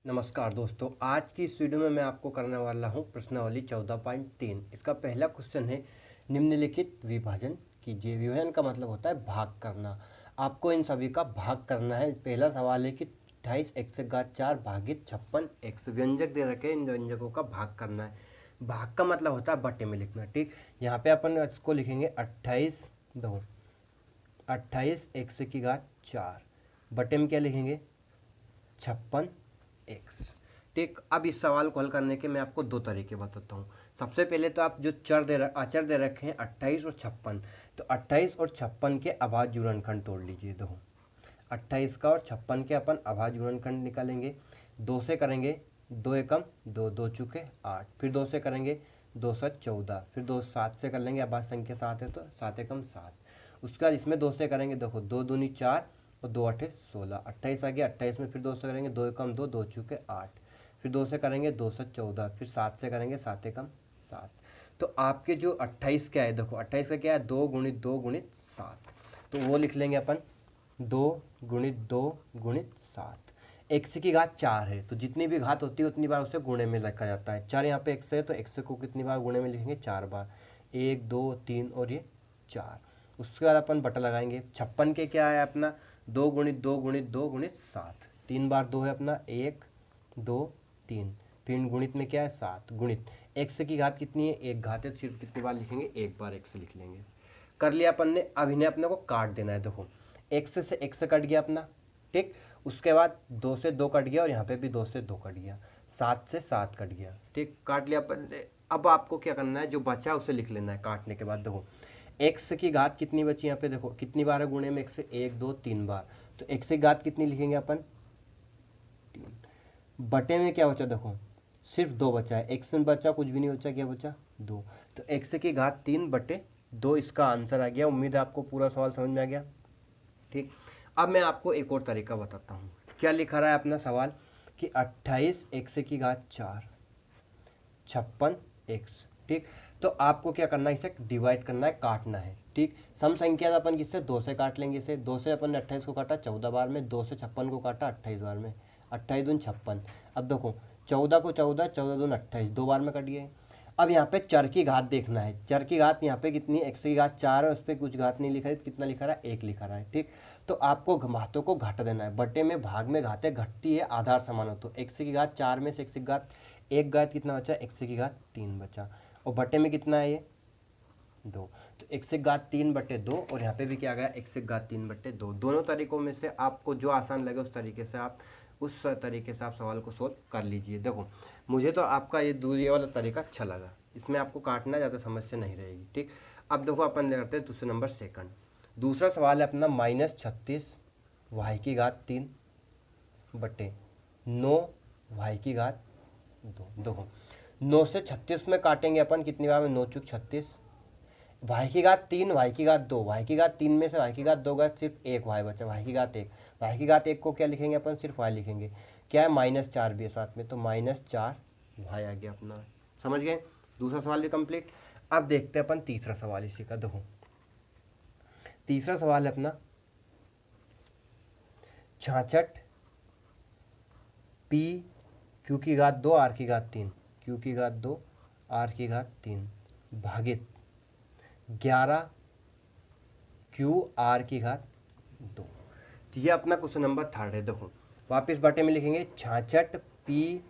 नमस्कार दोस्तों, आज की इस वीडियो में मैं आपको करने वाला हूं प्रश्नावली 14.3। इसका पहला क्वेश्चन है, निम्नलिखित विभाजन कीजिए। विभाजन का मतलब होता है भाग करना। आपको इन सभी का भाग करना है। पहला सवाल है कि 28x4 भागित 56x व्यंजक दे रखे हैं, इन व्यंजकों का भाग करना है। भाग का मतलब होता है बटे में लिखना। ठीक, यहाँ पे अपन इसको लिखेंगे 28x4 बटे में क्या लिखेंगे 56x। ठीक, अब इस सवाल को हल करने के मैं आपको दो तरीके बताता हूँ। सबसे पहले तो आप जो अचर दे रखे हैं 28 और 56, तो 28 और 56 के अभाज्य गुणनखंड तोड़ लीजिए। दो 28 का और 56 के अपन अभाज्य गुणनखंड निकालेंगे। दो से करेंगे, दो एकम दो, दो चुके 8, फिर दो से करेंगे 214, फिर दो 7 से कर लेंगे, अभाज्य संख्या 7 है तो 7 एकम 7। उसके बाद इसमें दो से करेंगे, देखो 2 दूनी 4 और 2 8 16, 28 आ गया। 28 में फिर दो से करेंगे, दो एकम दो, दो चुके 8, फिर दो से करेंगे 214, फिर 7 से करेंगे 7 एकम 7। तो आपके जो 28 क्या है, देखो 28 का क्या है, 2 गुणित 2 गुणित 7, तो वो लिख लेंगे अपन 2 गुणित 2 गुणित 7। एक्स की घात 4 है, तो जितनी भी घात होती है उतनी बार उसे गुणे में लिखा जाता है। 4 यहाँ पे एक्स है, तो एक्स को कितनी बार गुणे में लिखेंगे, 4 बार, 1 2 3 और ये 4। उसके बाद अपन बटा लगाएंगे। 56 के क्या है अपना, 2 गुणित 2 गुणित 2 गुणित 7, 3 बार 2 है अपना, 1 2 3, फिर गुणित में क्या है 7, गुणित एक्स की घात कितनी है, एक घात है, सिर्फ कितनी बार लिखेंगे, एक बार एक्स लिख लेंगे। कर लिया अपन ने। अब इन्हें अपने को काट देना है। देखो एक्स से एक्स कट गया अपना, ठीक, उसके बाद 2 से 2 कट गया और यहाँ पे भी 2 से 2 कट गया, 7 से 7 कट गया, ठीक, काट लिया अपन ने। अब आपको क्या करना है, जो बचा है उसे लिख लेना है काटने के बाद। देखो एक्स की घात कितनी बची, यहाँ पे देखो कितनी बार है गुणे में एक्स से, 1 2 3 बार, तो एक्स की घात कितनी लिखेंगे अपन, 3। बटे में क्या बचा, देखो सिर्फ 2 बचा है, एक्स में बचा कुछ भी नहीं बचा, क्या बचा 2, तो एक्स की घात 3 बटे 2 इसका आंसर आ गया। उम्मीद है आपको पूरा सवाल समझ में आ गया। ठीक, अब मैं आपको एक और तरीका बताता हूँ। क्या लिखा रहा है अपना सवाल कि 28 एक्स की घात 4 56x। ठीक, तो आपको क्या करना है, इसे डिवाइड करना है, काटना है। ठीक, सम संख्या अपन किससे, 2 से काट लेंगे। इसे 2 से अपन ने 28 को काटा 14 बार में, 2 से 56 को काटा 28 बार में, 28 दून 56। अब देखो 14 को 14, 14 दून 28, 2 बार में कट गए। अब यहाँ पे चर की घात देखना है। चर की घात यहाँ पे कितनी है, एक्स की घात 4 है, उस पर कुछ घात नहीं लिखा है, कितना लिखा रहा है, 1 लिखा रहा है। ठीक, तो आपको घातों को घट देना है। बटे में भाग में घातें घटती है, आधार समान हो, तो एक्स की घात 4 में से एक्स की घात एक घात कितना बचा, एक्स की घात 3 बचा, और बटे में कितना है ये 2, तो एक्स की घात 3 बटे 2, और यहाँ पे भी क्या गया, एक्स की घात 3 बटे 2। दोनों तरीकों में से आपको जो आसान लगे उस तरीके से आप सवाल को सोल्व कर लीजिए। देखो मुझे तो आपका ये दूसरी वाला तरीका अच्छा लगा, इसमें आपको काटना ज़्यादा समस्या नहीं रहेगी। ठीक, अब देखो अपन ले करते हैं दूसरे नंबर सेकंड। दूसरा सवाल है अपना -36 वाई की घात 3 बटे 9 वाई की घात 2। देखो 9 से 36 में काटेंगे अपन, कितनी बार में, 9 चुक 36, वाई की घात 3 वाई की घात 2, वाई की घात 3 में से वाई की घात 2 गया, सिर्फ एक वाई बचा, वाई की घात 1, वाई की घात 1 को क्या लिखेंगे अपन, सिर्फ वाई लिखेंगे। क्या है, -4 भी है साथ में, तो -4 वाई आ गया अपना। समझ गए, दूसरा सवाल भी कंप्लीट। अब देखते हैं अपन तीसरा सवाल इसी का। देखो तीसरा सवाल है अपना 66 पी क्यू की घात 2 आर की घात 3, क्यू की घात 2 आर की घात 3 भागित 11 क्यू आर की घात 2। तो ये अपना क्वेश्चन नंबर 3 है। देखो वापस बटे में लिखेंगे 66 पी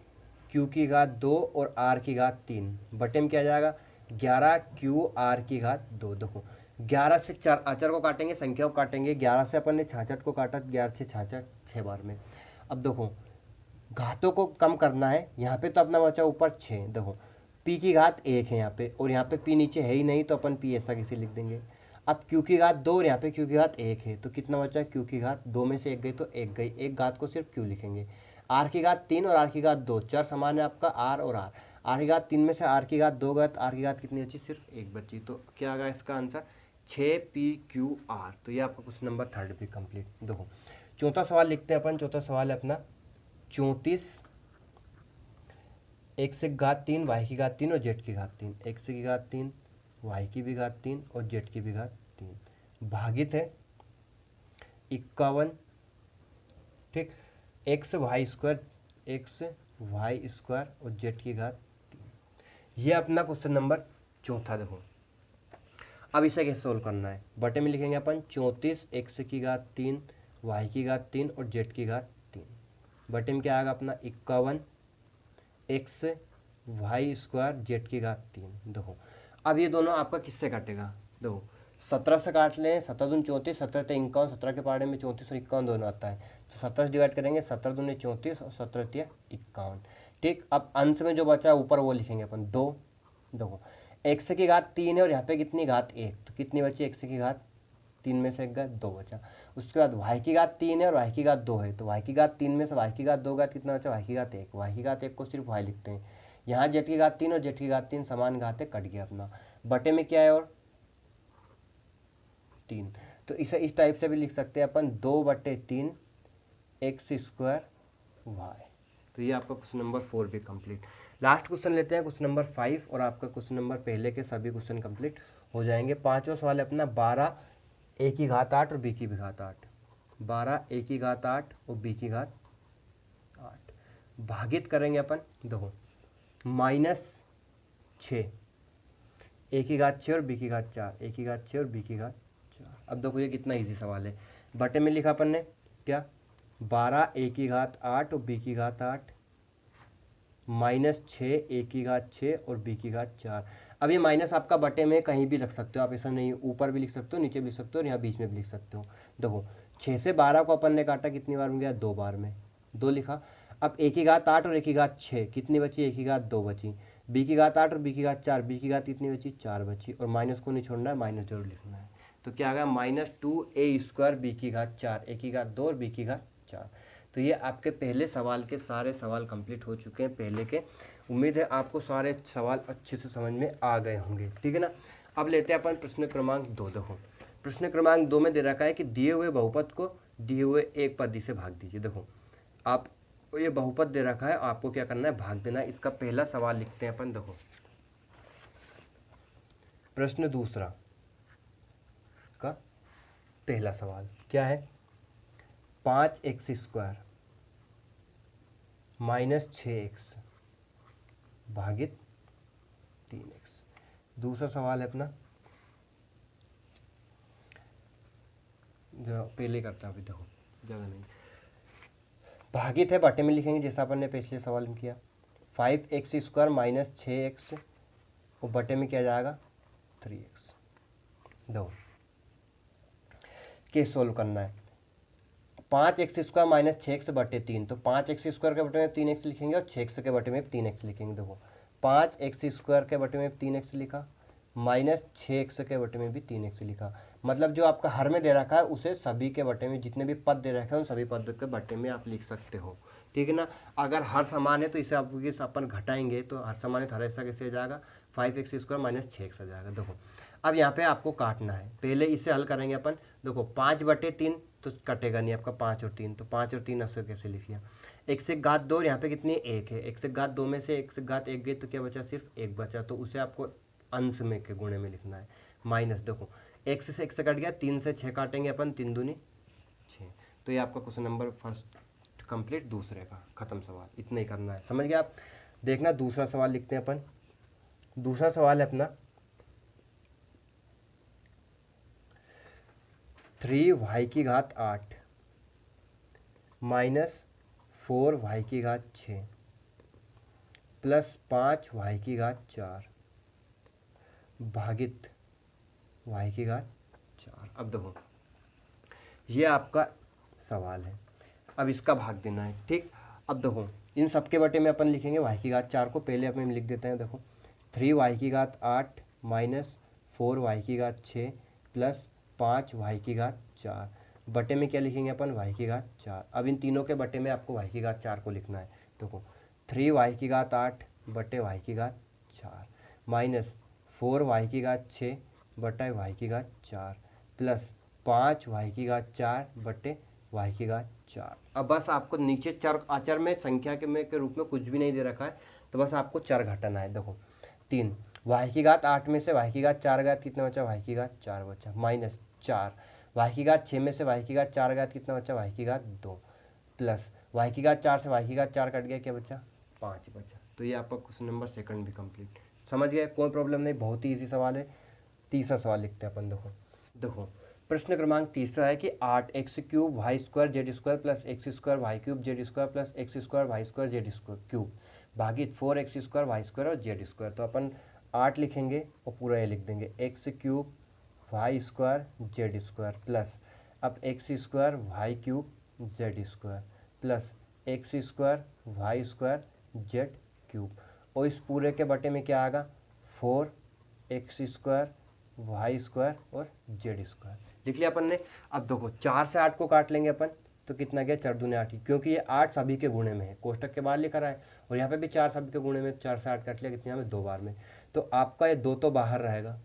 क्यू की घात 2 और आर की घात 3, बटे में क्या जाएगा, 11 क्यू आर की घात 2। देखो 11 से 4 आचर को काटेंगे, संख्या को काटेंगे। 11 से अपन ने 66 को काटा, 11 से 66 6 बार में। अब देखो घातों को कम करना है, यहाँ पे तो अपना बचा ऊपर 6। देखो पी की घात 1 है यहाँ पे, और यहाँ पे पी नीचे है ही नहीं, तो अपन पी ऐसा किसी लिख देंगे। अब क्यू की घात 2 और यहाँ पे क्यू की घात 1 है, तो कितना बचा, क्यू की घात 2 में से 1 गई तो 1 गई, एक घात को सिर्फ क्यू लिखेंगे। आर की घात 3 और आर की घात 2, चर समान है आपका आर और आर। आर की घात 3 में से आर की घात 2 गया, तो आर की घात कितनी बची, सिर्फ 1 बची, तो क्या आ गया इसका आंसर, 6 PQR। तो ये आपका क्वेश्चन नंबर 3 भी कंप्लीट। देखो चौथा सवाल लिखते हैं अपन। चौथा सवाल है अपना 34 एक्स की घात 3 वाई की घात 3 और जेड की घात 3, एक्स की घात 3 वाई की भी घात 3 और जेड की भी घात 3 भागित है 51। ठीक, x y square x y square और जेड की घात 3। ये अपना क्वेश्चन नंबर चौथा। देखो अब इसे कैसे सोल्व करना है, बटे में लिखेंगे अपन 34 एक्स की घात 3 वाई की घात 3 और जेड की घात 3। बटे में क्या आएगा अपना 51 एक्स वाई स्क्वायर जेड की घात 3। देखो अब ये दोनों आपका किससे काटेगा, देखो 17 से काट लें, 17 दूनी 34, 17 ते 51, 17 के पहाड़े में 34 और 51 दोनों आता है, तो 17 से डिवाइड करेंगे, 17 दूनी 34 और 17 तिया 51। ठीक, अब अंश में जो बचा है ऊपर वो लिखेंगे अपन 2। देखो एक्स की घात 3 है और यहाँ पे कितनी घात 1, तो कितनी बची एक्स की घात 3 में से एक घात 2 बचा। उसके बाद वाई की घात 3 है और वाई की घात 2 है, तो वाई की घात 3 में से वाई की घात 2 घात कितना बचा, वाई की घात 1। वाई की घात 1 को सिर्फ वाई लिखते हैं। यहाँ जेड की घात 3 और जेड की घात 3 समान घात है, कट गया अपना। बटे में क्या है और 3, तो इसे इस टाइप से भी लिख सकते हैं अपन 2/3 एक्स स्क्वायर वाई। तो ये आपका क्वेश्चन नंबर 4 भी कंप्लीट। लास्ट क्वेश्चन लेते हैं क्वेश्चन नंबर 5 और आपका क्वेश्चन नंबर पहले के सभी क्वेश्चन कंप्लीट हो जाएंगे। पांचवा सवाल है अपना 12 ए की घात 8 और बी की भी घात 8। 12 ए की घात 8 और बी की घात 8 भागित करेंगे अपन। देखो -6 ए की घात 6 और बी की घात 4, ए की घात 6 और बी की घात 4। अब देखो ये कितना इजी सवाल है। बटे में लिखा अपन ने क्या 12 ए की घात 8 और बी की घात 8 -6 ए की घात 6 और बी की घात 4। अब ये माइनस आपका बटे में कहीं भी रख सकते हो आप, ऐसा नहीं ऊपर भी लिख सकते हो नीचे भी लिख सकते हो और यहाँ बीच में भी लिख सकते हो। देखो 6 से 12 को अपन ने काटा कितनी बार में गया, 2 बार में, 2 लिखा। अब ए की घात 8 और ए की घात 6 कितनी बची, ए की घात 2 बची। बी की घात 8 और बी की घात 4, बी की घात कितनी बची, 4 बची। और माइनस को नहीं छोड़ना है, माइनस जरूर लिखना है। तो क्या आ गया -2a² बी की घात 4, ए की घात 2 और बी की घात 4। तो ये आपके पहले सवाल के सारे सवाल कंप्लीट हो चुके हैं पहले के। उम्मीद है आपको सारे सवाल अच्छे से समझ में आ गए होंगे, ठीक है ना। अब लेते हैं अपन प्रश्न क्रमांक 2। देखो प्रश्न क्रमांक 2 में दे रखा है कि दिए हुए बहुपद को दिए हुए एक पदी से भाग दीजिए। देखो आप ये बहुपद दे रखा है, आपको क्या करना है, भाग देना है। इसका पहला सवाल लिखते हैं अपन। देखो प्रश्न दूसरा का पहला सवाल क्या है, 5x² -6x भागित 3x। दूसरा सवाल है अपना, जो पहले करता है अभी, देखो ज़्यादा नहीं, भागित है बटे में लिखेंगे जैसा अपन ने पिछले सवाल में किया। 5x² -6x और बटे में क्या जाएगा 3x। दो केस सोल्व करना है। 5x² -6x बटे 3, तो 5x² के बटे में 3x लिखेंगे और 6x के बटे में 3x लिखेंगे। देखो 5x² के बटे में 3x लिखा, -6x के बटे में भी 3x लिखा। मतलब जो आपका हर में दे रखा है उसे सभी के बटे में, जितने भी पद दे रखे हैं उन सभी पद के बटे में आप लिख सकते हो, ठीक है ना। अगर हर समान है तो इसे आप अपन घटाएंगे तो हर समान है, हर ऐसा कैसे आ जाएगा, 5x² -6x आ जाएगा। देखो अब यहाँ पे आपको काटना है, पहले इसे हल करेंगे अपन। देखो 5/3 तो कटेगा नहीं आपका, 5 और 3, तो 5 और 3 ऐसे कैसे लिखिए। x से घात 2 यहाँ पे कितनी 1 है, x से घात 2 में से x से घात 1 गई तो क्या बचा, सिर्फ 1 बचा, तो उसे आपको अंश में के गुणे में लिखना है। माइनस देखो x से x से कट गया, 3 से 6 काटेंगे अपन, 3 दूनी 6। तो ये आपका क्वेश्चन नंबर फर्स्ट कंप्लीट, दूसरे का खत्म सवाल। इतना ही करना है, समझ गए आप। देखना दूसरा सवाल लिखते हैं अपन। दूसरा सवाल है अपना 3y की घात 8 -4y की घात 6 + 5y की घात 4 भागित y की घात 4। अब देखो ये आपका सवाल है, अब इसका भाग देना है, ठीक। अब देखो इन सबके बटे में अपन लिखेंगे y की घात 4 को, पहले अपन लिख देते हैं। देखो 3y की घात 8 -4y की घात 6 + 5y की घात 4 बटे में क्या लिखेंगे अपन, y की घात 4। अब इन तीनों के बटे में आपको y की घात 4 को लिखना है। देखो 3y की घात 8 बटे y की घात 4 -4y की घात 6 बटे y की घात 4 + 5y की घात 4 बटे y की घात 4। अब बस आपको नीचे चर आचर में संख्या के रूप में कुछ भी नहीं दे रखा है, तो बस आपको चर घटाना है। देखो 3 y की घात 8 में से y की घात 4 घात कितना बचा, y की घात 4 बचा, -4 y की घात 6 में से y की घात 4 घात कितना बचा, y की घात 2 + वाई की घात 4 से वाई की घात 4 कट गया, क्या बचा 5 बचा। तो ये आपका क्वेश्चन नंबर सेकंड भी कंप्लीट। समझ गए, कोई प्रॉब्लम नहीं, बहुत ही ईजी सवाल है। तीसरा सवाल लिखते हैं अपन। देखो देखो प्रश्न क्रमांक तीसरा है कि 8x³ y square z square plus x² y cube z square plus x² y square z square cube भागित 4x² वाई स्क्वायर और जेड स्क्वायर। तो अपन 8 लिखेंगे और पूरा ये लिख देंगे x³ y square z square plus अब x² y cube z square plus x² y square z cube, और इस पूरे के बटे में क्या आएगा 4x² वाई स्क्वायर और जेड स्क्वायर। लिख लिया अपन ने। अब देखो 4 से 8 को काट लेंगे अपन, तो कितना गया 4 दूने 8 ही, क्योंकि ये 8 सभी के गुणे में है, कोष्टक के बाहर लिखा रहा है, और यहाँ पे भी 4 सभी के गुणे में, 4 से 8 काट लिया, कितने में 2 बार में, तो आपका ये 2 तो बाहर रहेगा।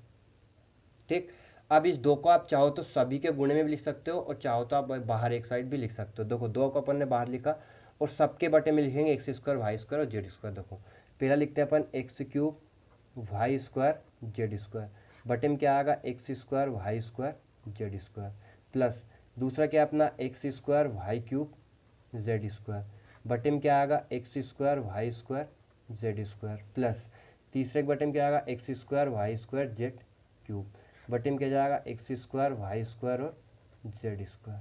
ठीक, अब इस 2 को आप चाहो तो सभी के गुणे में भी लिख सकते हो, और चाहो तो आप बाहर एक साइड भी लिख सकते हो। देखो 2 को अपन ने बाहर लिखा, और सबके बटे में लिखेंगे x² वाई स्क्वायर और जेड स्क्वायर। देखो पहला लिखते हैं अपन x³ y square z square, बटे में क्या आएगा x² y square z square plus दूसरा क्या अपना x² y cube z square, बटे में क्या आएगा x² y square z square plus तीसरे के बटे में क्या आएगा x² y square z cube, बटे में क्या जाएगा x² वाई स्क्वायर और जेड स्क्वायर।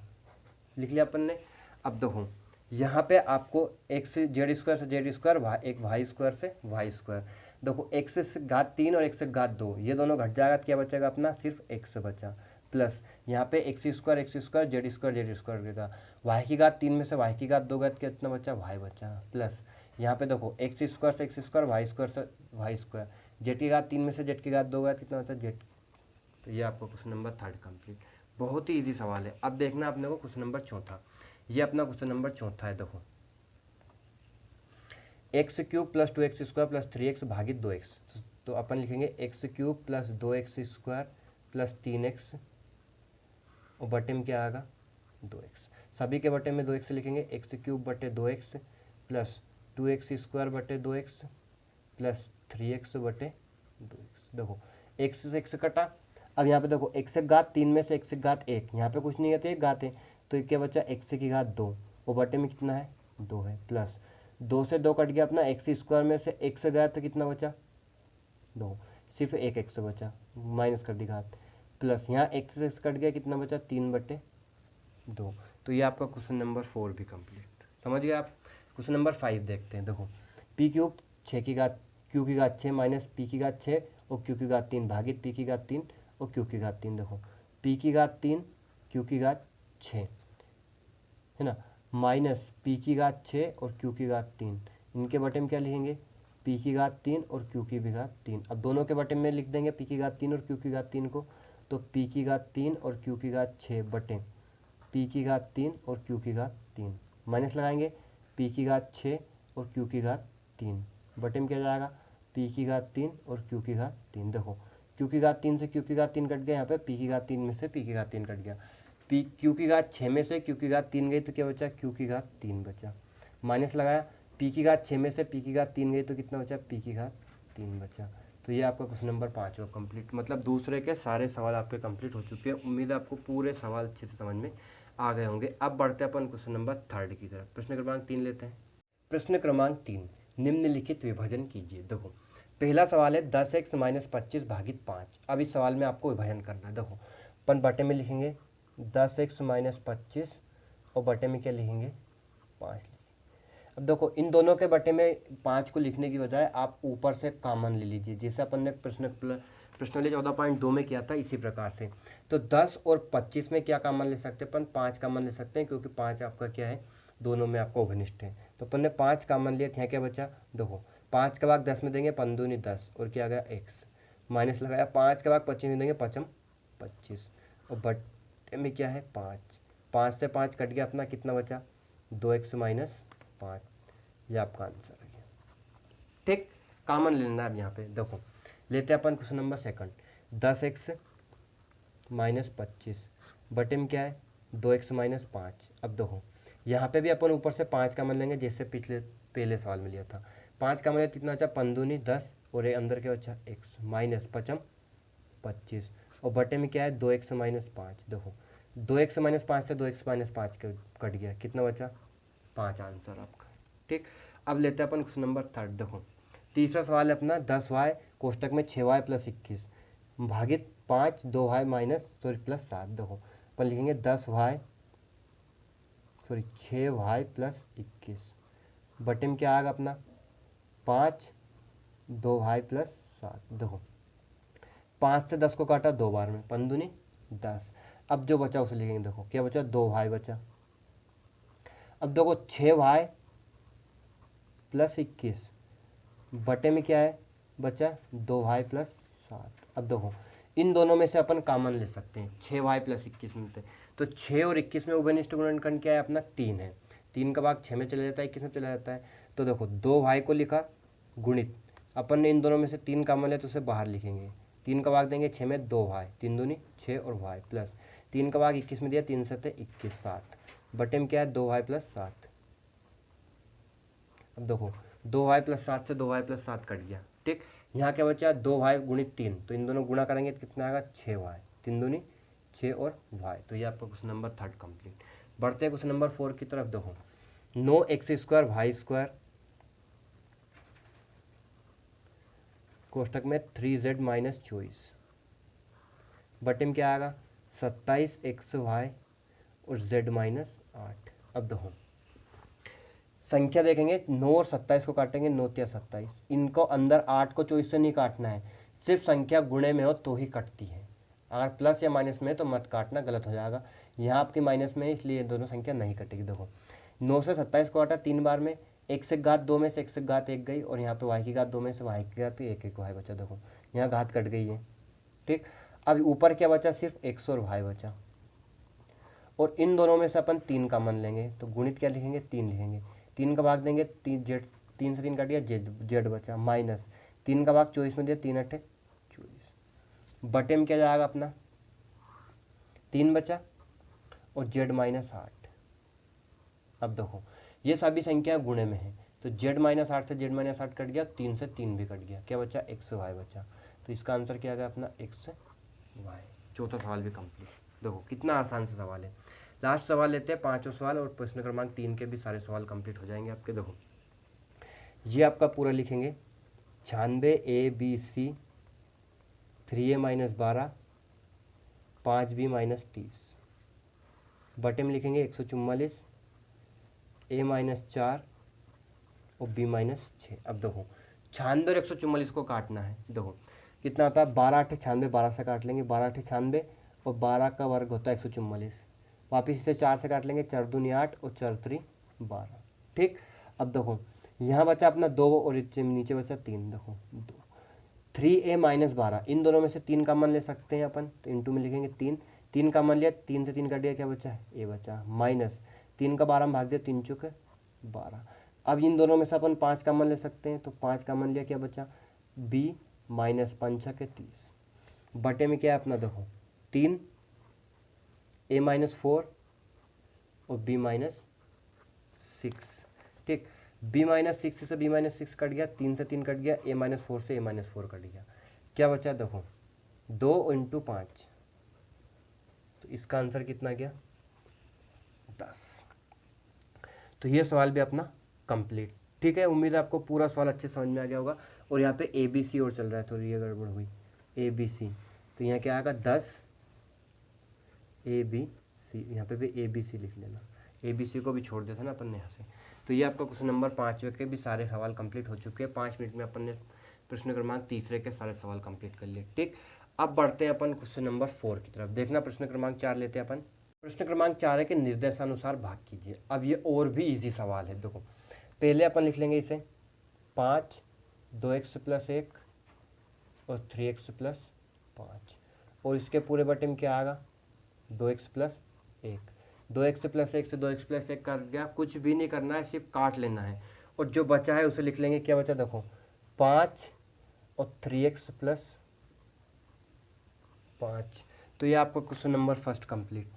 लिख लिया अपन ने। अब देखो यहाँ पे आपको x जेड स्क्वायर से जेड स्क्वायर, एक वाई स्क्वायर से वाई स्क्वायर, देखो x से घात 3 और x से घात 2 ये दोनों घट जाएगा, तो क्या बचेगा अपना सिर्फ x बचा, प्लस यहाँ पे x² जेड स्क्वायर देगा, वाई की घात 3 में से वाई की घात 2 घात कितना बचा वाई बचा, प्लस यहाँ पे देखो x² से x² वाई स्क्वायर से वाई स्क्वायर, जेड की घात 3 में से जेड की घात 2 घात कितना बचा जेड। तो ये आपका क्वेश्चन नंबर 3 कंप्लीट। बहुत ही इजी सवाल है। अब देखना अपने को क्वेश्चन नंबर 4, ये अपना क्वेश्चन नंबर 4 है। देखो x³ plus 2x² plus 3x भागित 2x, तो अपन लिखेंगे x³ plus 2x² plus 3x और बटे में क्या आएगा 2x, सभी के बटे में 2x लिखेंगे, x³ बटे 2x प्लस 2x² बटे 2x प्लस 3x बटे 2x। देखो x से x कटा, अब यहाँ पे देखो x से घात 3 में से x से घात 1, यहाँ पे कुछ नहीं है तो एक घात है, तो क्या बचा x की घात 2 और बटे में कितना है 2 है, प्लस 2 से 2 कट गया अपना x² में से x से गया तो कितना बचा 2, सिर्फ एक x बचा, माइनस कर दी घात, प्लस यहाँ x से x कट गया कितना बचा 3 बटे 2। तो ये आपका क्वेश्चन नंबर 4 भी कंप्लीट। समझ गए आप। क्वेश्चन नंबर 5 देखते हैं। देखो p³ 6 की घात q की घात 6 माइनस p की घात 6 और q की घात 3 भागित p की घात 3 और q की घात 3। देखो p की घात 3 q की घात 6 है ना, माइनस p की घात 6 और q की घात 3, इनके बटे में क्या लिखेंगे p की घात 3 और q की भी घात 3। अब दोनों के बटे में लिख देंगे p की घात 3 और q की घात 3 को, तो p की घात 3 और q की घात 6 बटे p की घात 3 और q की घात 3, माइनस लगाएंगे p की घात 6 और q की घात 3, बटे में क्या जाएगा p की घात 3 और q की घात 3। देखो q की घात 3 से q की घात 3 कट गया, यहाँ पे p की घात 3 में से p की घात 3 कट गया, p q की घात 6 में से q की घात 3 गई तो क्या बचा q की घात 3 बचा, माइनस लगाया p की घात 6 में से p की घात 3 गई तो कितना बचा p की घात 3 बचा। तो ये आपका क्वेश्चन नंबर 5 कंप्लीट, मतलब दूसरे के सारे सवाल आपके कंप्लीट हो चुके हैं। उम्मीद है आपको पूरे सवाल अच्छे से समझ में आ गए होंगे। अब बढ़ते हैं अपन क्वेश्चन नंबर 3 की तरफ। प्रश्न क्रमांक 3 लेते हैं। प्रश्न क्रमांक 3, निम्नलिखित विभाजन कीजिए। देखो पहला सवाल है 10x माइनस 25 भागित 5। अब इस सवाल में आपको विभाजन करना है। देखो अपन बटे में लिखेंगे 10x माइनस 25 और बटे में क्या लिखेंगे 5। अब देखो इन दोनों के बटे में 5 को लिखने की बजाय आप ऊपर से कॉमन ले लीजिए, जैसे अपन ने प्रश्नावली 14.2 में किया था इसी प्रकार से। तो 10 और 25 में क्या कॉमन ले सकते हैं अपन 5 कॉमन ले सकते हैं, क्योंकि 5 आपका क्या है दोनों में आपको घनिष्ठ है। तो अपन ने 5 कॉमन लिया, यहाँ क्या बचा देखो 5 का भाग 10 में देंगे 5 दूनी 10 और क्या आ गया x, माइनस लगाया 5 का भाग 25 में देंगे 5 25 और बटे में क्या है 5 से 5 कट गया अपना कितना बचा 2x माइनस 5। ये आपका आंसर है। ठीक, कॉमन लेना है अब यहाँ पे। देखो लेते हैं अपन क्वेश्चन नंबर 2, 10x माइनस 25 बटे में क्या है 2x माइनस 5। अब देखो यहाँ पे भी अपन ऊपर से 5 कॉमन लेंगे, जैसे पहले सवाल में लिया था। 5 कॉमन लिया कितना बचा 5 दूनी 10 और ये अंदर क्या बचा x माइनस 5 25 और बटे में क्या है 2x माइनस 5। देखो 2x माइनस 5 से 2x माइनस 5 कट गया, कितना बचा 5 आंसर आपका। ठीक, अब लेते हैं अपन क्वेश्चन नंबर 3। देखो तीसरा सवाल है अपना 10y कोष्टक में 6y प्लस 21 भागित 5 2y माइनस प्लस 7। देखो अपन लिखेंगे 6y प्लस 21 बटे में क्या आएगा अपना 5 2y प्लस 7। देखो 5 से 10 को काटा 2 बार में, 5 दूनी 10। अब जो बचा उसे लिखेंगे। देखो क्या बचा 2y बचा। अब देखो 6y प्लस 21 बटे में क्या है बचा 2y प्लस 7। अब देखो इन दोनों में से अपन कॉमन ले सकते हैं, 6y प्लस 21 मिलते हैं। तो 6 और 21 में उभयनिष्ठ गुणनखंड क्या है अपना 3 है। 3 का भाग 6 में चला जाता है, 21 में चला जाता है। तो देखो 2y को लिखा गुणित, अपन ने इन दोनों में से 3 कॉमन लिया तो उसे बाहर लिखेंगे। 3 का भाग देंगे 6 में 2y, 3 दूनी 6 और y प्लस 3 का भाग 21 में दिया, 3 से 21 7 बटे में क्या है 2y प्लस 7। अब देखो 2y प्लस 7 से 2y प्लस 7 कट गया। ठीक, यहाँ क्या बचा 2y गुणित 3, तो इन दोनों गुणा करेंगे तो कितना आएगा 6y, 3 दूनी 6 और y। तो ये आपका क्वेश्चन नंबर 3 कंप्लीट। बढ़ते हैं क्वेश्चन नंबर 4 की तरफ। देखो 9x² y² कोष्टक में 3z माइनस 24 बटे में क्या आएगा 27xy और z माइनस 8। अब देखो संख्या देखेंगे 9 और 27 को काटेंगे, 9 या 27। इनको अंदर 8 को 24 से नहीं काटना है, सिर्फ संख्या गुणे में हो तो ही कटती है। अगर प्लस या माइनस में है तो मत काटना, गलत हो जाएगा। यहाँ आपकी माइनस में है इसलिए दोनों संख्या नहीं कटेगी। देखो 9 से 27 को काटा 3 बार में, x से घात 2 में से x से घात 1 गई और यहाँ पे y की घात 2 में से y की घात 1 1 y बचा। देखो यहाँ घात कट गई है। ठीक, अब ऊपर क्या बचा सिर्फ x और y बचा, और इन दोनों में से अपन 3 कॉमन लेंगे तो गुणित क्या लिखेंगे 3 लिखेंगे। 3 का भाग देंगे 3 से 3 काट दिया जेड बचा माइनस 3 का भाग 24 में दिया, 3 8 24 बटे में क्या जाएगा अपना 3 बचा और जेड माइनस 8। अब देखो ये सभी संख्या गुणे में है तो जेड माइनस 8 से जेड माइनस 8 कट गया, 3 से 3 भी कट गया, क्या बचा एक्स वाई बचा। तो इसका आंसर क्या आ गया अपना एक्स वाई। चौथा सवाल भी कंप्लीट। देखो कितना आसान सा सवाल है। लास्ट सवाल लेते हैं, 5वां सवाल, और प्रश्न क्रमांक 3 के भी सारे सवाल कंप्लीट हो जाएंगे आपके। देखो ये आपका पूरा लिखेंगे 96 ABC 3A minus 12 5B minus 30 बटे में लिखेंगे 144 A माइनस 4 और B माइनस 6। अब देखो 96 और 144 को काटना है। देखो कितना होता है 12 8 96, 12 से काट लेंगे, 12 8 96 और 12 का वर्ग होता है 144। वापिस इसे 4 से काट लेंगे, 4 दूनी 8 और 4 3 12। ठीक, अब देखो यहाँ बचा अपना 2 और नीचे बचा 3। देखो 3A माइनस 12, इन दोनों में से 3 कॉमन ले सकते हैं अपन, तो इंटू में लिखेंगे 3 कॉमन लिया, 3 से 3 काट दिया, क्या बचा A बचा माइनस 3 का 12 में भाग दिया, 3 चौक 12। अब इन दोनों में से अपन 5 कॉमन ले सकते हैं तो 5 कॉमन लिया, क्या बचा B माइनस 5 छके 30 बटे में क्या है अपना देखो 3 A माइनस 4 और B माइनस 6। ठीक, B माइनस 6 से B माइनस 6 कट गया, 3 से 3 कट गया, A माइनस 4 से A माइनस 4 कट गया, क्या बचा देखो 2 इंटू 5। तो इसका आंसर कितना गया 10। तो ये सवाल भी अपना कंप्लीट। ठीक है, उम्मीद है आपको पूरा सवाल अच्छे समझ में आ गया होगा। और यहाँ पे ABC और चल रहा है, थोड़ी ये गड़बड़ हुई ABC, तो यहाँ क्या आएगा 10 ABC, यहाँ पे भी ABC लिख लेना, ABC को भी छोड़ देता ना अपन ने यहाँ से। तो ये आपका क्वेश्चन नंबर 5 के भी सारे सवाल कंप्लीट हो चुके हैं। 5 मिनट में अपन ने प्रश्न क्रमांक 3 के सारे सवाल कंप्लीट कर लिए। ठीक, अब बढ़ते हैं अपन क्वेश्चन नंबर 4 की तरफ। देखना प्रश्न क्रमांक 4 लेते हैं अपन। प्रश्न क्रमांक 4 है कि निर्देशानुसार भाग कीजिए। अब ये और भी इजी सवाल है। देखो पहले अपन लिख लेंगे इसे 5 2x प्लस 1 और 3x प्लस 5, और इसके पूरे बटे में क्या आएगा 2x प्लस 1। 2x प्लस 1 से 2x प्लस 1 कर गया, कुछ भी नहीं करना है, सिर्फ काट लेना है। और जो बचा है उसे लिख लेंगे, क्या बचा देखो 5 और 3x प्लस 5। तो ये आपका क्वेश्चन नंबर फर्स्ट कंप्लीट।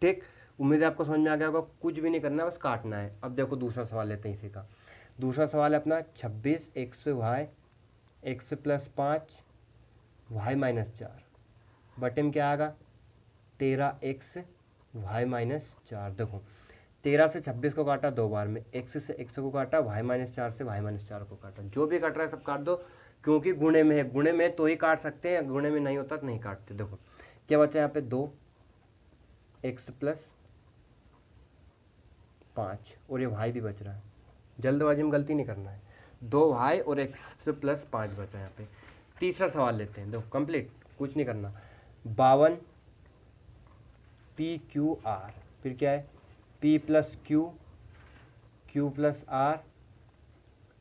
ठीक, उम्मीद है आपको समझ में आ गया होगा, कुछ भी नहीं करना है, बस काटना है। अब देखो दूसरा सवाल लेते हैं इसी का। दूसरा सवाल है अपना 26xy x plus 5 y minus 4 बटे में क्या आएगा 13x y माइनस 4। देखो 13 से 26 को काटा 2 बार में, x से x को काटा, y-4 से y-4 को काटा। जो भी कट रहा है सब काट दो, क्योंकि गुणे में है, गुणे में तो ही काट सकते हैं, गुणे में नहीं होता तो नहीं काटते। देखो क्या बचा यहाँ पे 2x + 5 और ये y भी बच रहा है, जल्दबाजी में गलती नहीं करना है। 2y और x + 5 बचा यहाँ पे। तीसरा सवाल लेते हैं, देखो कंप्लीट, कुछ नहीं करना। 52 PQR, फिर क्या है P + Q, Q + R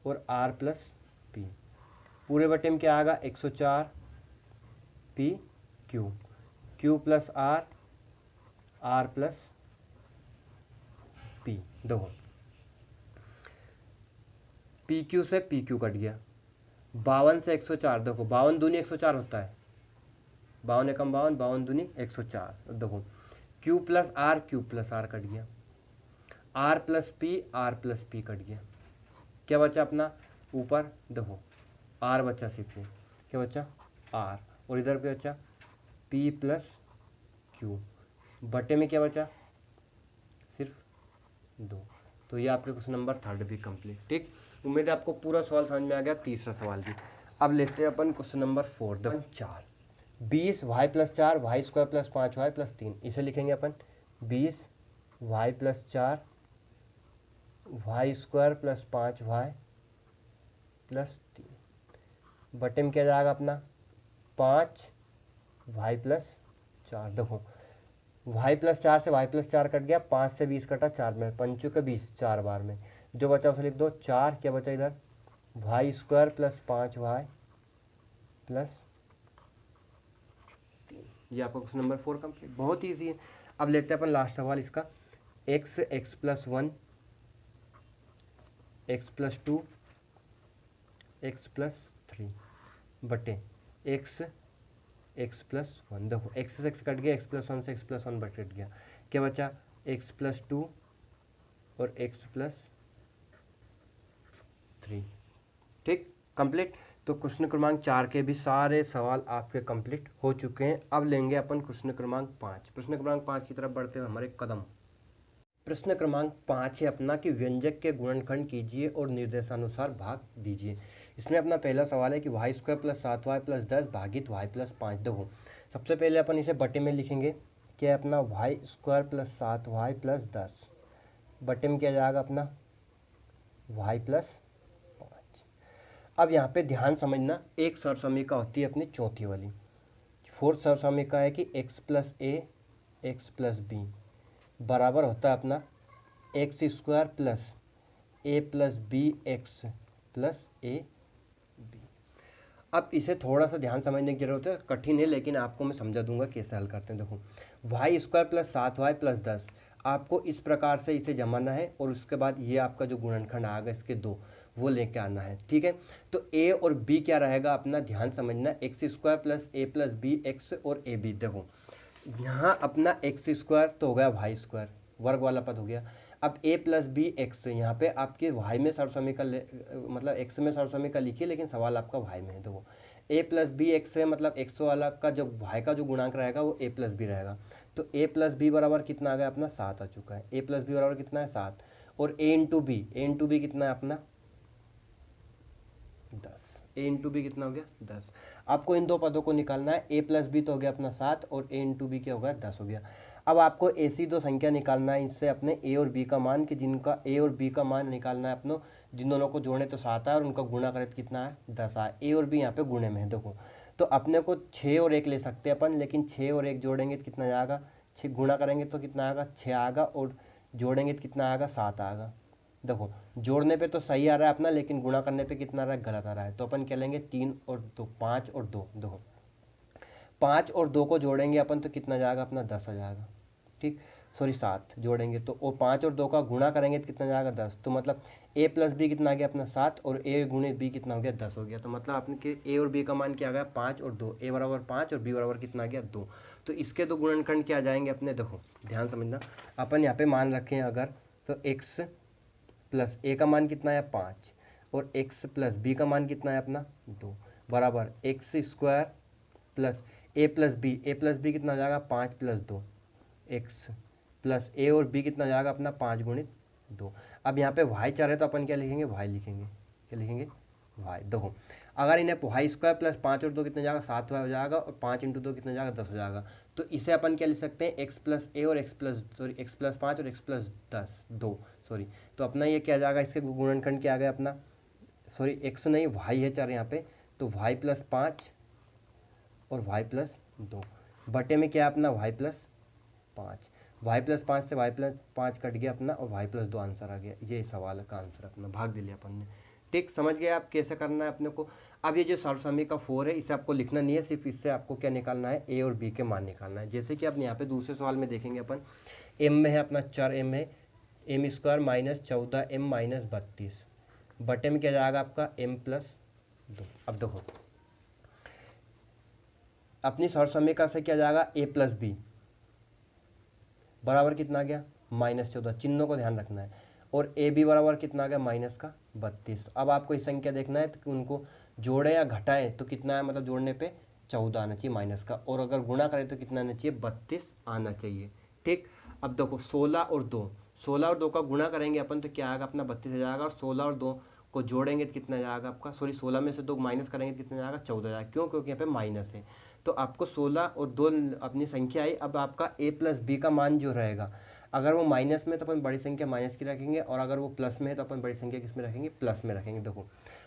और R + P। पूरे बटे में क्या आएगा 104 PQ, Q + R, R + P। देखो PQ से PQ कट गया, 52 से 104, देखो 52 दूनी 104 होता है, 52 एकम 52, 52 दूनी 104। देखो Q + R, Q + R cut गया, R + P, R + P cut गया। क्या बचा अपना ऊपर, देखो R बचा सिर्फ में, क्या बचा R, और इधर पे बचा P + Q, बटे में क्या बचा सिर्फ 2। तो ये आपके क्वेश्चन नंबर 3 भी कंप्लीट। ठीक, उम्मीद है आपको पूरा सवाल समझ में आ गया, तीसरा सवाल भी। अब लेते हैं अपन question number 4, 4। 20 y + 4 y² + 5y + 3, इसे लिखेंगे अपन 20 y + 4 y² + 5y + 3, बटे में क्या जाएगा अपना 5 y + 4। देखो y + 4 से y + 4 कट गया, 5 से 20 कटा, 4 में 5 के 20, 4 बार में जो बचा उसे लिख दो 4। क्या बचा इधर y² + 5y + 3। ये आपका क्वेश्चन नंबर 4 कंप्लीट, बहुत ईजी है। अब लेते हैं अपन लास्ट सवाल इसका, x + 1 x + 2 x + 3 बटे x + 1। देखो x से x कट गया, x + 1 से x + 1 बट कट गया, क्या बचा x + 2 और x + 3। ठीक, कंप्लीट। तो क्वेश्चन क्रमांक 4 के भी सारे सवाल आपके कंप्लीट हो चुके हैं। अब लेंगे अपन क्वेश्चन क्रमांक 5। प्रश्न क्रमांक 5 की तरफ बढ़ते हुए हमारे कदम। प्रश्न क्रमांक 5 है अपना कि व्यंजक के गुणनखंड कीजिए और निर्देशानुसार भाग दीजिए। इसमें अपना पहला सवाल है कि y² + 7y + 10 भागित y + 5। देखो सबसे पहले अपन इसे बटे में लिखेंगे, क्या अपना y² + 7y + 10 बटे में क्या जाएगा अपना y + 5। अब यहाँ पे ध्यान समझना, एक सरसमीका होती है अपनी चौथी वाली, फोर्थ सरसमीका है कि x + a x + b बराबर होता है अपना x² + a + bx + a b। अब इसे थोड़ा सा ध्यान समझने की जरूरत है, कठिन है लेकिन आपको मैं समझा दूंगा कैसे हल करते हैं। देखो y² + 7y + 10 आपको इस प्रकार से इसे जमाना है, और उसके बाद ये आपका जो गुणनखंड आएगा इसके 2 वो लेके आना है। ठीक है, तो a और b क्या रहेगा अपना, ध्यान समझना, x² + a + bx और a b। देखो यहाँ अपना x² तो हो गया y², वर्ग वाला पद हो गया। अब a + bx, यहाँ पे आपके y में सरसमीका मतलब x में सरसमीका लिखिए, लेकिन सवाल आपका y में है। देखो a + bx है, मतलब x वाला का जो y का जो गुणांक रहेगा वो a + b रहेगा। तो a + b बराबर कितना आ गया अपना 7 आ चुका है। a + b बराबर कितना है 7, और a × b कितना है अपना 10। a × b कितना हो गया 10। आपको इन दो पदों को निकालना है, a + b तो हो गया अपना 7 और a × b क्या हो गया 10 हो गया। अब आपको ऐसी दो संख्या निकालना है इससे अपने a और b का मान, कि जिनका a और b का मान निकालना है अपनों, जिन दोनों को जोड़े तो 7 आए और उनका गुणा करें तो कितना है 10 आए। a और b यहाँ पे गुणे में है। देखो तो अपने को 6 और 1 ले सकते हैं अपन, लेकिन 6 और 1 जोड़ेंगे तो कितना आएगा, 6 गुणा करेंगे तो कितना आएगा 6 आएगा, और जोड़ेंगे तो कितना आएगा 7 आएगा। देखो जोड़ने पे तो सही आ रहा है अपना, लेकिन गुणा करने पे कितना आ रहा है गलत आ रहा है। तो अपन क्या लेंगे 3 और 2, 5 और 2। देखो 5 और 2 को जोड़ेंगे अपन तो कितना जाएगा अपना 10 आ जाएगा। ठीक, सॉरी 7 जोड़ेंगे तो, और 5 और 2 का गुणा करेंगे तो कितना जाएगा 10। तो मतलब a + b कितना आ गया अपना 7, और a × b कितना हो गया 10 हो गया। तो मतलब आपने के a और b का मान क्या आ गया 5 और 2, a = 5 और b बराबर कितना आ गया 2। तो इसके दो गुणनखंड क्या आ जाएंगे अपने, देखो ध्यान समझना, अपन यहाँ पे मान रखें अगर, तो x + a का मान कितना है 5, और x + b का मान कितना है अपना 2 बराबर x² + a + b, a + b कितना हो जाएगा 5 + 2 x प्लस ए और बी कितना हो जाएगा अपना 5 गुणित 2। अब यहाँ पे वाई 4 है तो अपन क्या लिखेंगे, वाई लिखेंगे, क्या लिखेंगे, वाई। देखो अगर इन्हें वाई स्क्वायर प्लस 5 और 2 कितना हो जाएगा, 7 वाई हो जाएगा, और 5 इंटू 2 कितना हो जाएगा, 10 हो जाएगा। तो इसे अपन क्या लिख सकते हैं, एक्स प्लस ए और एक्स प्लस 5 और एक्स प्लस 2 सॉरी। तो अपना ये क्या आ जाएगा, इसके गुणनखंड क्या आ गया अपना, सॉरी एक्स नहीं वाई है 4 यहाँ पे, तो वाई प्लस 5 और वाई प्लस 2 बटे में क्या है अपना वाई प्लस 5। वाई प्लस 5 से वाई प्लस 5 कट गया अपना, और वाई प्लस 2 आंसर आ गया। ये सवाल का आंसर अपना भाग दे लिया अपन ने। ठीक, समझ गए आप कैसे करना है अपने को। अब ये जो सर्वसम्मी का 4 है इसे आपको लिखना नहीं है, सिर्फ इससे आपको क्या निकालना है, ए और बी के मान निकालना है। जैसे कि आप यहाँ पे दूसरे सवाल में देखेंगे अपन, एम में है अपना 4 एम है, m square minus 14 m minus 32 बटे में क्या जाएगा आपका एम प्लस 2। अब देखो अपनी सर्वसम्मिका से क्या जाएगा, ए प्लस बी बराबर कितना आ गया, -14, चिन्हों को ध्यान रखना है, और ए बी बराबर कितना आ गया, माइनस का 32। अब आपको इस संख्या देखना है तो उनको जोड़े या घटाएं तो कितना है, मतलब जोड़ने पे 14 आना चाहिए माइनस का, और अगर गुणा करें तो कितना आना चाहिए, 32 आना चाहिए। ठीक, अब देखो 16 और 2 का गुणा करेंगे अपन तो क्या आएगा अपना 32 आ जाएगा, और 16 और 2 को जोड़ेंगे तो कितना जाएगा आपका, सॉरी 16 में से 2 माइनस करेंगे तो कितना जाएगा, 14 जाएगा। क्यों, क्योंकि यहाँ पे माइनस है। तो आपको 16 और 2 अपनी संख्या आई। अब आपका ए प्लस बी का मान जो रहेगा, अगर वो माइनस में तो अपन बड़ी संख्या माइनस की रखेंगे, और अगर वो प्लस में है तो अपन बड़ी संख्या किस में रखेंगे, प्लस में रखेंगे। देखो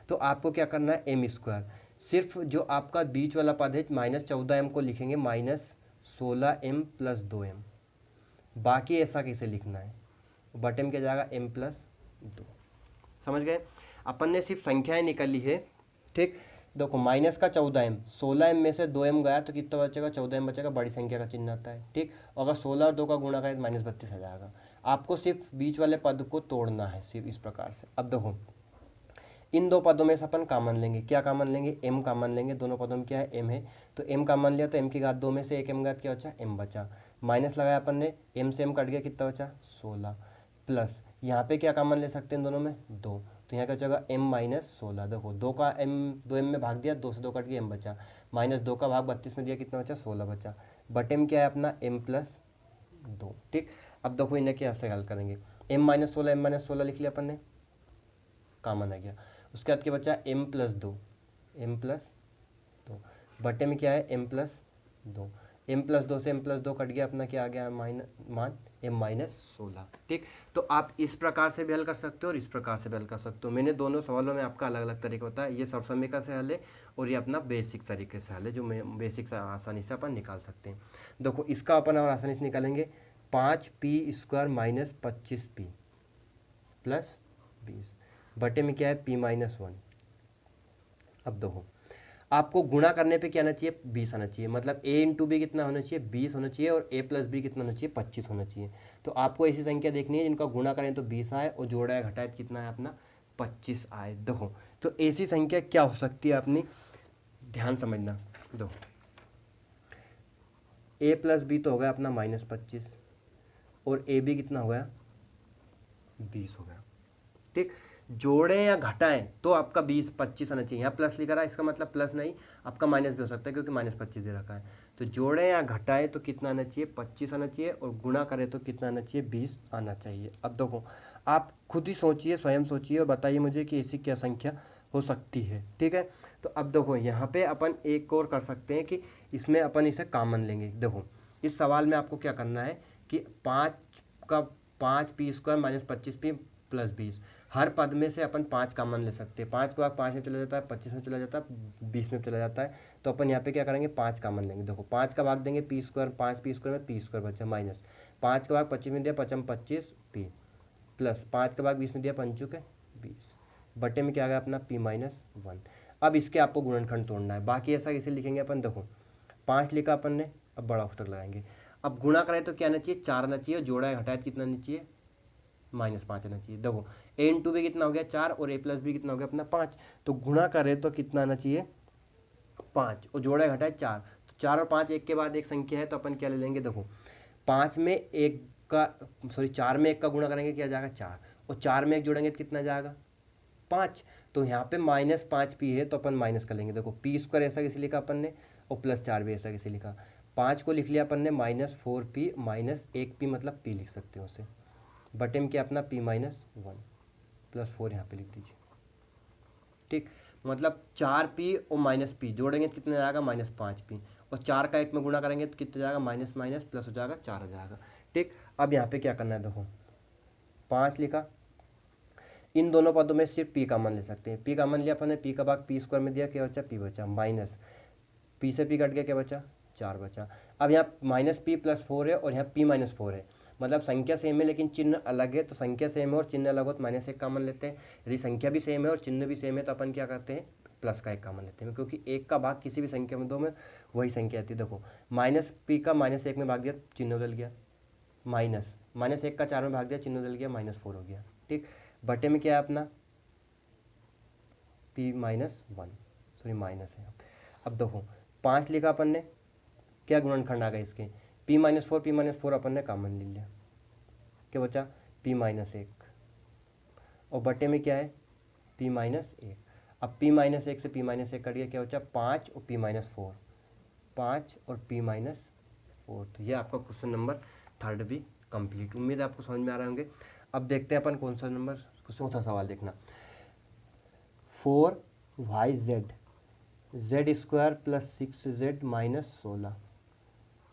तो आपको क्या करना है, एम स्क्वायर, सिर्फ जो आपका बीच वाला पद है -14m को लिखेंगे -16m प्लस 2m, बाकी ऐसा कैसे लिखना है, बटे में क्या जाएगा, m प्लस 2। समझ गए, अपन ने सिर्फ संख्याएं निकाली है। ठीक, देखो माइनस का 14m, 16m में से 2m गया तो कितना बचेगा, 14m बचेगा, बड़ी संख्या का चिन्ह आता है। ठीक, अगर 16 और 2 का गुणा करें तो -32 आ जाएगा। आपको सिर्फ बीच वाले पद को तोड़ना है, सिर्फ इस प्रकार से। अब देखो इन दो पदों में से अपन कॉमन लेंगे, क्या कॉमन लेंगे, m कॉमन लेंगे। दोनों पदों में क्या है, m है, तो m कॉमन लिया तो m की घात 2 में से एक m घात क्या बचा, m बचा, माइनस लगाया अपन ने, m से m कट गया, कितना बचा 16, प्लस यहाँ पे क्या कॉमन ले सकते हैं दोनों में, 2, तो यहाँ क्या बचेगा m माइनस 16। देखो 2 का m 2m में भाग दिया, 2 से 2 कट गया, m बचा, माइनस 2 का भाग 32 में दिया, कितना बचा, 16 बचा, बटे में क्या है अपना m प्लस 2। ठीक, अब देखो इन्हें क्या से हल करेंगे, m माइनस 16 लिख लिया अपन ने, कॉमन आ गया। उसके बाद क्या बचा, m प्लस 2, बटे में क्या है, m प्लस 2, m प्लस 2 से m प्लस 2 कट गया, अपना क्या आ गया, मान m माइनस 16। ठीक, तो आप इस प्रकार से भी हल कर सकते हो और इस प्रकार से भी हल कर सकते हो। मैंने दोनों सवालों में आपका अलग अलग तरीका बताया, ये सर्वसम्मिका से हल है और ये अपना बेसिक तरीके से हल है, जो बेसिक से आसानी से अपन निकाल सकते हैं। देखो इसका अपन और आसानी से निकालेंगे, 5p square minus 25p plus 20 बटे में क्या है, p माइनस 1। अब देखो आपको गुणा करने पे क्या आना चाहिए, 20 आना चाहिए, मतलब a इंटू बी कितना होना चाहिए, 20 होना चाहिए, और a प्लस बी कितना होना चाहिए, 25 होना चाहिए। तो आपको ऐसी संख्या देखनी है जिनका गुणा करें तो 20 आए और जोड़ा है घटाए तो कितना है अपना 25 आए। देखो तो ऐसी संख्या क्या हो सकती है अपनी, ध्यान समझना। देखो a प्लस बी तो हो गया अपना -25, और ए बी कितना हो गया, 20 हो गया। ठीक, जोड़ें या घटाएं तो आपका 20-25 आना चाहिए। यहाँ प्लस लिखा रहा है, इसका मतलब प्लस नहीं, आपका माइनस भी हो सकता है क्योंकि -25 दे रखा है। तो जोड़ें या घटाएं तो कितना आना चाहिए, 25 आना चाहिए, और गुणा करें तो कितना आना चाहिए, 20 आना चाहिए। अब देखो आप खुद ही सोचिए, स्वयं सोचिए और बताइए मुझे कि ऐसी क्या संख्या हो सकती है। ठीक है, तो अब देखो यहाँ पे अपन एक और कर सकते हैं कि इसमें अपन इसे कॉमन लेंगे। देखो इस सवाल में आपको क्या करना है कि 5p square minus 25p plus 20, हर पद में से अपन 5 कॉमन ले सकते हैं। 5 का भाग 5 में चला जाता है, 25 में चला जाता है, 20 में चला जाता है, तो अपन यहाँ पे क्या करेंगे, 5 कॉमन लेंगे। देखो 5 का भाग देंगे p स्क्वायर, 5p स्क्वायर में p स्क्वायर बचा, माइनस 5 का भाग 25 में दिया, 25p प्लस 5 का भाग 20 में दिया, 5 के 20 बटे में क्या आ गया अपना p माइनस 1। अब इसके आपको गुणनखंड तोड़ना है, बाकी ऐसा कैसे लिखेंगे अपन, देखो 5 लिखा अपन ने, अब बड़ा अक्षर लगाएंगे। अब गुणा करें तो क्या आना चाहिए, 4 आना चाहिए, जोड़ा है घटाया कितना आना चाहिए, -5 आना चाहिए। देखो a इंटू बी कितना हो गया 4, और a प्लस बी कितना हो गया अपना 5, तो गुणा करें तो कितना आना चाहिए 5, और जोड़ा घटाए 4, तो 4 और 5 एक के बाद एक संख्या है, तो अपन क्या ले लेंगे, देखो 5 में 1 का, सॉरी 4 में 1 का गुणा करेंगे क्या जाएगा 4, और 4 में 1 जोड़ेंगे तो कितना जाएगा 5। तो यहाँ पे -5p है तो अपन माइनस कर लेंगे। देखो p स्क्वायर ऐसा कैसे लिखा अपन ने, और +4 भी ऐसा कैसे लिखा, 5 को लिख लिया अपन ने -4p -1p मतलब p लिख सकते हो उसे, बटे में क्या अपना p -1 प्लस 4 यहाँ पे लिख दीजिए। ठीक, मतलब 4p और -p जोड़ेंगे तो कितना जाएगा -5p, और 4 का 1 में गुणा करेंगे तो कितना जाएगा माइनस माइनस प्लस हो जाएगा 4 हो जाएगा। ठीक, अब यहाँ पे क्या करना है, देखो 5 लिखा, इन दोनों पदों में सिर्फ p कॉमन ले सकते हैं। p कॉमन लिया अपन ने, p का भाग p स्क्वायर में दिया, क्या बचा p बचा, माइनस p से p कट गया, क्या बचा 4 बचा। अब यहाँ -p + 4 है और यहाँ p - 4 है, मतलब संख्या सेम है लेकिन चिन्ह अलग है, तो संख्या सेम है और चिन्ह अलग हो तो -1 कॉमन लेते हैं। यदि संख्या भी सेम है और चिन्ह भी सेम है तो अपन क्या करते हैं, प्लस का 1 कॉमन लेते हैं, क्योंकि 1 का भाग किसी भी संख्या में दो में वही संख्या आती है। देखो -p का -1 में भाग दिया, चिन्ह बदल गया, -1 का 4 में भाग दिया, चिन्ह बदल गया, -4 हो गया। ठीक, बटे में क्या है अपना p -1, सॉरी माइनस है। अब देखो 5 लिखा अपन ने, क्या गुणनखंड आ गए इसके, p - 4 अपन ने कॉमन ले लिया, क्या बचा p - 1, और बटे में क्या है p - 1। अब p - 1 से p - 1 कट गया, क्या बचा 5 और p - 4, 5 और p - 4। तो ये आपका क्वेश्चन नंबर 3 भी कंप्लीट। उम्मीद है आपको समझ में आ रहे होंगे। अब देखते हैं अपन कौन सा नंबर, चौथा सवाल देखना, 4yz z² + 6z - 16,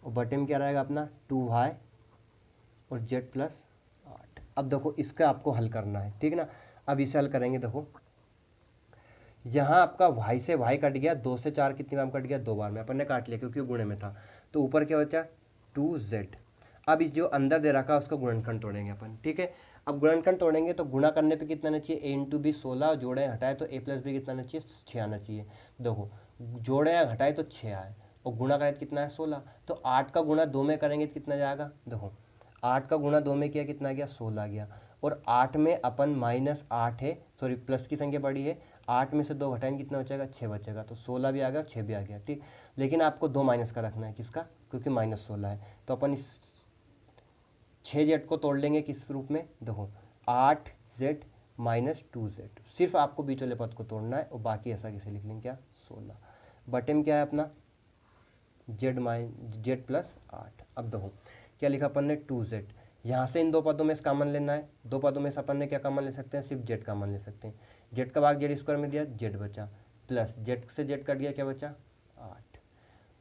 और बटे में क्या रहेगा अपना 2y और z + 8। अब देखो इसका आपको हल करना है, ठीक ना। अब इसे हल करेंगे, देखो यहाँ आपका y से y कट गया, 2 से 4 कितनी बार कट गया, 2 बार में अपन ने काट लिया क्योंकि वो गुणे में था, तो ऊपर क्या बचा 2z। अब इस जो अंदर दे रखा है उसका गुणनखंड तोड़ेंगे अपन, ठीक है। अब गुणनखंड तोड़ेंगे तो गुणा करने पे कितना आना चाहिए, a × b 16, और जोड़े हटाए तो a + b कितना आना चाहिए 6 आना चाहिए। देखो जोड़े हटाए तो 6 आए और गुणा करें तो कितना है 16, तो 8 का गुणा 2 में करेंगे तो कितना जाएगा, देखो 8 का गुणा 2 में किया कितना गया 16 गया, और 8 में अपन -8 है, सॉरी प्लस की संख्या बड़ी है, 8 में से 2 घटाएंगे कितना बचेगा 6 बचेगा, तो 16 भी आ गया 6 भी आ गया। ठीक, लेकिन आपको 2 माइनस का रखना है, किसका, क्योंकि -16 है, तो अपन इस 6z को तोड़ लेंगे किस रूप में, देखो 8z - 2z, सिर्फ आपको बीच वाले पद को तोड़ना है और बाकी ऐसा कैसे लिख लेंगे, क्या 16, बटे में क्या है अपना z + 8। अब देखो क्या लिखा अपन ने 2z, यहाँ से इन दो पदों में से कॉमन लेना है, दो पदों में से अपन ने क्या कॉमन ले सकते हैं, सिर्फ z कॉमन ले सकते हैं। z का भाग z² में दिया, z बचा, प्लस z से z कट गया, क्या बचा 8,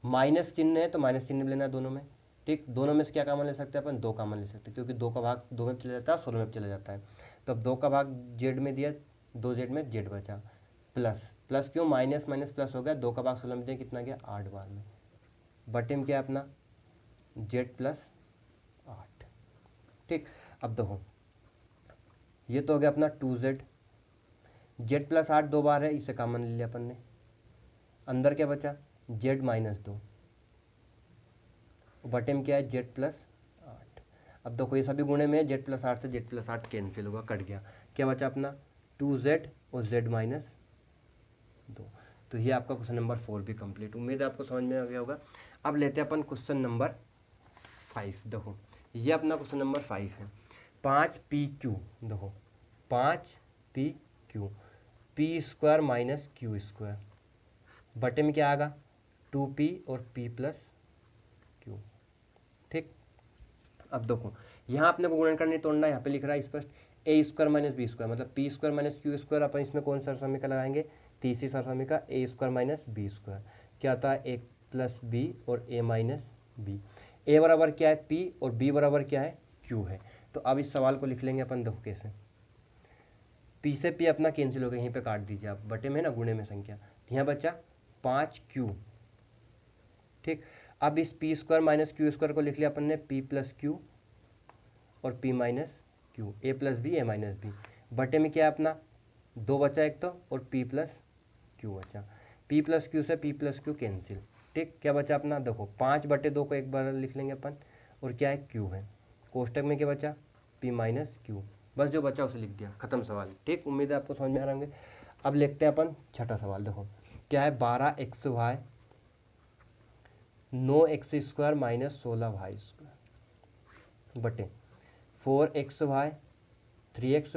माइनस चिन्ह है तो माइनस चिन्ह लेना है दोनों में। ठीक, दोनों में से क्या कॉमन ले सकते हैं अपन, 2 कॉमन ले सकते हैं, क्योंकि 2 का भाग 2 में चला जाता है, 16 में चला जाता है। तो अब 2 का भाग z में दिया, 2z में z बचा, प्लस क्यों, माइनस माइनस प्लस हो गया, 2 का भाग 16 में दिया कितना गया 8 बार में, बटे में क्या है अपना z + 8। ठीक, अब देखो ये तो हो गया अपना 2z, z + 8 2 बार है, इसे कॉमन ले लिया अपन ने, अंदर क्या बचा z - 2, बटे में क्या है z + 8। अब देखो ये सभी गुणे में, z + 8 से z + 8 कैंसिल होगा, कट गया, क्या बचा अपना 2z और z - 2। तो ये आपका क्वेश्चन नंबर 4 भी कंप्लीट। उम्मीद है आपको समझ में आ गया होगा। अब लेते हैं अपन क्वेश्चन नंबर 5। देखो ये अपना क्वेश्चन नंबर 5 है, 5pq, देखो 5pq p² - q², बटे में क्या आएगा 2p और p + q। ठीक, अब देखो यहाँ अपने को गुणनखंड नहीं तोड़ना है, यहाँ पे लिख रहा है स्पष्ट a² - b², मतलब p² - q², अपन इसमें कौन सा समीकरण लगाएंगे, तीसरी समीकरण a² - b², क्या आता है 1 + b और a - b, a बराबर क्या है p और b बराबर क्या है q है। तो अब इस सवाल को लिख लेंगे अपन, देखो कैसे, p से p अपना कैंसिल हो गया, यहीं पे काट दीजिए आप, बटे में ना गुणे में संख्या, यहाँ बचा 5q। ठीक, अब इस p² - q² को लिख लिया अपन ने p + q और p - q, a + b a - b, बटे में क्या है अपना 2 बचा एक तो, और p + q बचा, p + q से p + q कैंसिल। ठीक, क्या बचा अपना, देखो 5/2 को एक बार लिख लेंगे अपन, और क्या है q है, कोष्टक में क्या बचा p - q, बस जो बचा उसे लिख दिया, खत्म सवाल। ठीक, उम्मीद है आपको समझ में आ रहे होंगे। अब लिखते हैं अपन छठा सवाल, देखो क्या है 12xy 9x² - 16y² बटे 4xy 3x +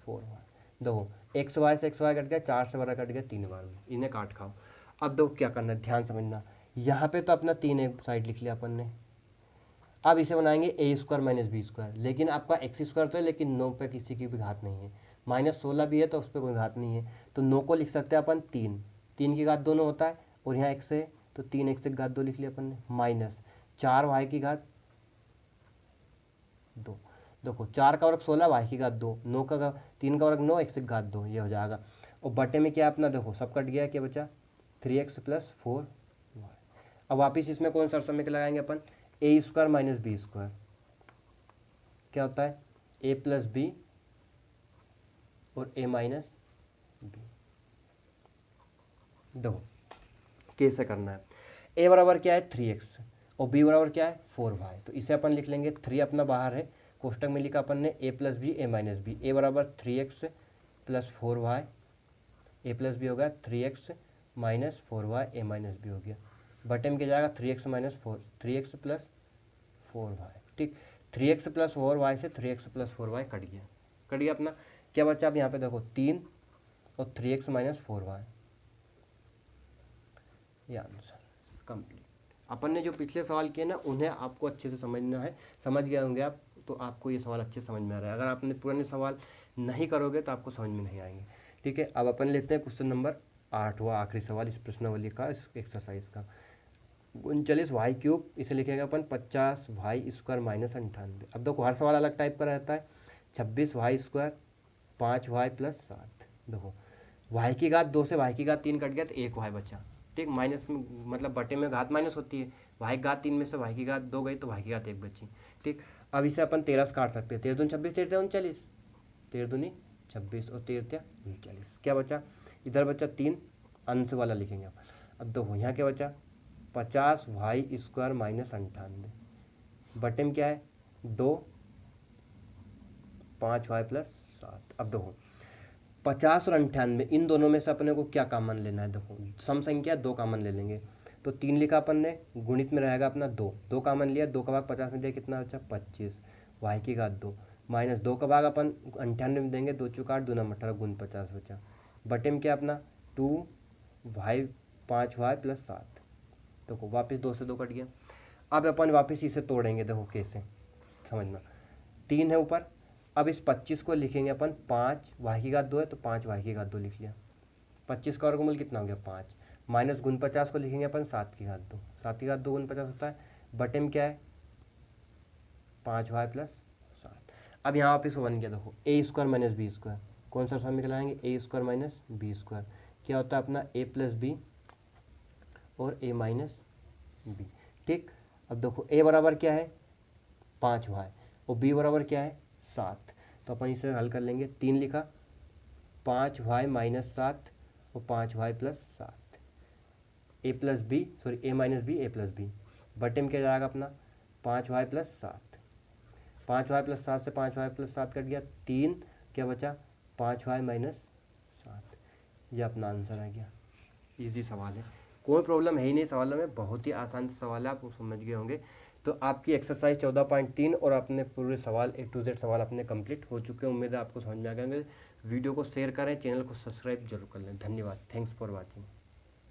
4y। देखो xy से xy कट गया, 4 से 12 कट गया 3 बार में, इन्हें काट खाओ। अब देखो क्या करना है, ध्यान समझना, यहाँ पे तो अपना 3 एक साइड लिख लिया अपन ने। अब इसे बनाएंगे ए स्क्वायर माइनस बी स्क्वायर, लेकिन आपका एक्स स्क्वायर तो है लेकिन 9 पे किसी की भी घात नहीं है, -16 भी है तो उस पर कोई घात नहीं है, तो 9 को लिख सकते हैं अपन 3, 3 की घात 2 9 होता है और यहाँ एक्स है तो 3 एक्स की घात 2 लिख लिया अपन ने, माइनस 4 वाई की घात 2। देखो 4 का वर्ग 16, वाई की घात 2, 9 का 3 का वर्ग 9, एक्स की घात 2, ये हो जाएगा। और बटे में क्या अपना देखो सब कट गया, क्या बचा 3x + 4y। अब वापिस इसमें कौन सा समीकरण लगाएंगे अपन, ए स्क्वायर माइनस बी स्क्वायर, क्या होता है a + b और a - b। देखो कैसे करना है, a बराबर क्या है 3x और b बराबर क्या है 4y, तो इसे अपन लिख लेंगे 3 अपना बाहर है, कोष्टक में लिखा अपन ने a + b a - b, a बराबर 3x + 4y, a + b हो गया 3x - 4y a - b हो गया, बटे में क्या जाएगा 3x + 4y, ठीक। 3x + 4y से 3x + 4y कट गया अपना, क्या बचा अब यहाँ पे देखो 3 और 3x - 4y, ये आंसर कंप्लीट। अपन ने जो पिछले सवाल किए ना उन्हें आपको अच्छे से समझना है, समझ गए होंगे आप, तो आपको ये सवाल अच्छे समझ में आ रहा है। अगर आपने पुराने सवाल नहीं करोगे तो आपको समझ में नहीं आएंगे, ठीक है। अब अपन लेते हैं क्वेश्चन नंबर 8, हुआ आखिरी सवाल इस प्रश्नावली का, इस एक्सरसाइज का। 39y³, इसे लिखेंगे अपन 50y² - 98। अब देखो हर सवाल अलग टाइप का रहता है। 26y², 5y + 7। देखो y की घात 2 से y की घात 3 कट गया तो 1y बचा, ठीक। माइनस में मतलब बटे में घात माइनस होती है, y की घात 3 में से y की घात 2 गई तो y की घात 1 बची, ठीक। अब इसे अपन 13 से काट सकते हैं, 13 दूनी 26, 13 39, 13 दूनी 26 और 13 39, क्या बचा इधर बचा 3, अंश वाला लिखेंगे अपन। अब देखो यहाँ क्या बचा 50y² - 98, बटे में क्या है 2, 5y + 7। अब देखो 50 और 98 इन दोनों में से अपने को क्या कॉमन लेना है, देखो सम संख्या 2 कॉमन ले लेंगे, तो 3 लिखा अपन ने, गुणित में रहेगा अपना 2 कॉमन लिया, 2 का भाग 50 में दिया कितना बचा 25, y की घात 2 माइनस 2 का भाग अपन 98 में देंगे, 2 चौका 8, 2 9 18 गुण 50 बचा, बटे में क्या अपना 2y 5y + 7। देखो वापस 2 से 2 कट गया। अब अपन वापस इसे तोड़ेंगे, देखो कैसे समझना, 3 है ऊपर, अब इस 25 को लिखेंगे अपन 5, y की घात 2 है तो 5y की घात 2 लिख लिया, 25 का वर्गमूल कितना हो गया 5, माइनस गुण 50 को लिखेंगे अपन 7 की घात 2, 7 की घात 2 गुण 50 होता है, बटे में क्या है 5y + 7। अब यहाँ वापस बन गया, देखो a² - b², कौन सा समीकरण लाएंगे a² - b², क्या होता है अपना a + b और a - b, ठीक। अब देखो a बराबर क्या है 5y और b बराबर क्या है 7, तो अपन इसे हल कर लेंगे, 3 लिखा 5y - 7 और 5y + 7, a + b a + b, बटे में क्या जाएगा अपना 5y + 7, 5y + 7 से 5y + 7 कट गया, 3 क्या बचा 5y - 7, ये अपना आंसर आ गया। इजी सवाल है, कोई प्रॉब्लम है ही नहीं सवालों में, बहुत ही आसान सवाल है, आप समझ गए होंगे। तो आपकी एक्सरसाइज 14.3 और अपने पूरे सवाल A to Z सवाल अपने कंप्लीट हो चुके हैं, उम्मीद है आपको समझ में आ गए। वीडियो को शेयर करें, चैनल को सब्सक्राइब जरूर कर लें। धन्यवाद, थैंक्स फॉर वॉचिंग।